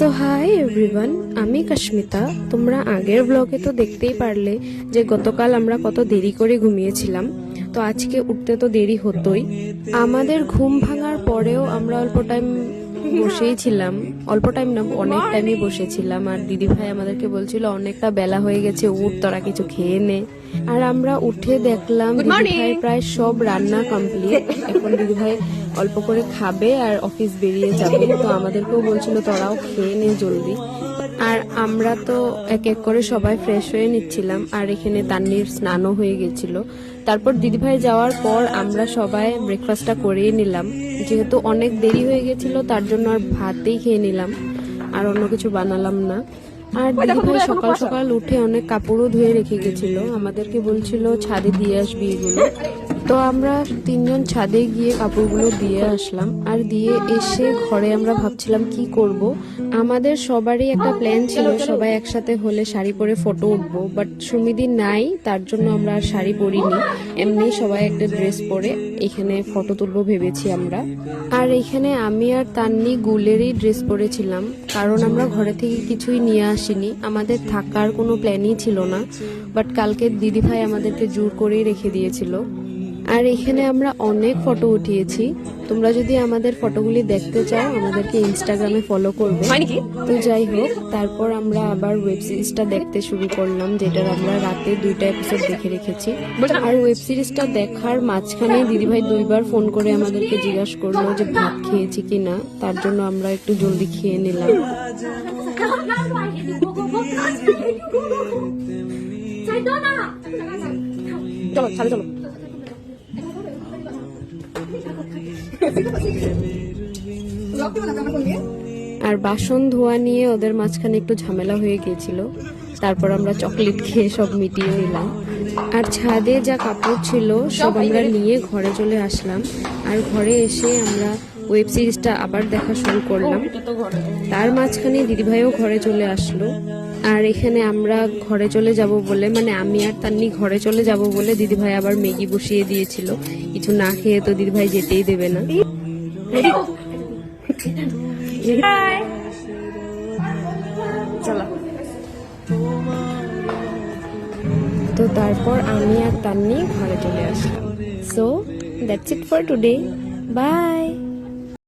So hi everyone, আমি কাশ্মিতা। তোমরা আগের ব্লগে তো দেখতেই পারলে যে গতকাল আমরা কত দেরি করে ঘুমিয়েছিলাম। তো আজকে উঠতে তো দেরি হতোই। আমাদের ঘুম ভাঙার পরেও আমরা অল্প টাইম বসেই ছিলাম, অল্প টাইম না অনেক টাইমই বসেছিলাম। আর দিদি ভাই আমাদেরকে বলছিল অনেকটা বেলা হয়ে গেছে, উঠ তোরা কিছু খেয়ে নে। আর আমরা উঠে দেখলাম দিদি ভাই প্রায় সব রান্না কমপ্লিট। এখন দিদি ভাই অল্প করে খাবে আর অফিস বেরিয়ে যাবে। তো আমাদেরকেও বলছিল তোরাও খেয়ে নে জলদি। আর আমরা তো এক এক করে সবাই ফ্রেশ হয়ে নিচ্ছিলাম। আর এখানে তান্নির স্নানও হয়ে গেছিল। তারপর দিদিভাই যাওয়ার পর আমরা সবাই ব্রেকফাস্টটা করেই নিলাম। যেহেতু অনেক দেরি হয়ে গেছিল তার জন্য আর ভাতেই খেয়ে নিলাম, আর অন্য কিছু বানালাম না। আর দিদিভাই সকাল সকাল উঠে অনেক কাপড়ও ধুয়ে রেখে গেছিল, আমাদেরকে বলছিল ছাদে দিয়ে আসবি এগুলো। তো আমরা তিনজন ছাদে গিয়ে কাপড়গুলো দিয়ে আসলাম। আর দিয়ে এসে ঘরে আমরা ভাবছিলাম কি করব। আমাদের সবারই একটা প্ল্যান ছিল সবাই একসাথে হলে শাড়ি পরে ফটো উঠবো, বাট সুমিদি নাই, তার জন্য আমরা আর শাড়ি পরিনি। এমনি সবাই একটা ড্রেস পরে এখানে ফটো তুলবো ভেবেছি আমরা। আর এখানে আমি আর তান্নি গুলেরই ড্রেস পরেছিলাম, কারণ আমরা ঘরে থেকে কিছুই নিয়ে আসিনি, আমাদের থাকার কোনো প্ল্যানই ছিল না। বাট কালকে দিদিভাই আমাদেরকে জোর করেই রেখে দিয়েছিল। আর এখানে আমরা অনেক ফটো উঠিয়েছি। তোমরা যদি আমাদের ফটোগুলি দেখতে চাও আমাদেরকে ইনস্টাগ্রামে ফলো করবে। তো যাই হোক, তারপর আমরা আবার ওয়েব সিরিজটা দেখতে শুরু করলাম, যেটার আমরা রাতে 2টা এপিসোড দেখে রেখেছি। আর ওয়েব সিরিজটা দেখার মাঝখানে দিদিভাই 2বার ফোন করে আমাদেরকে জিজ্ঞাসা করলো যে ভাত খেয়েছি কিনা। তার জন্য আমরা একটু জলদি খেয়ে নিলাম। চলো ছাদে চলো। আর বাসন ধোয়া নিয়ে ওদের মাঝখানে একটু ঝামেলা হয়ে গিয়েছিল। তারপর আমরা চকলেট খেয়ে সব মিটিয়ে নিলাম। আর ছাদে যা কাপড় ছিল সব আমরা নিয়ে ঘরে চলে আসলাম। আর ঘরে এসে আমরা ওয়েব সিরিজটা আবার দেখা শুরু করলাম। তার মাঝখানে দিদিভাইও ঘরে চলে আসলো। আর এখানে আমরা ঘরে চলে যাব বলে, মানে আমি আর তান্নি ঘরে চলে যাব বলে দিদিভাই আবার ম্যাগি বসিয়ে দিয়েছিল। কিছু না খেয়ে তো দিদিভাই যেতেই দেবে না। তো তারপর আমি আর তান্নি ঘরে চলে আসলাম। So that's it for today, by.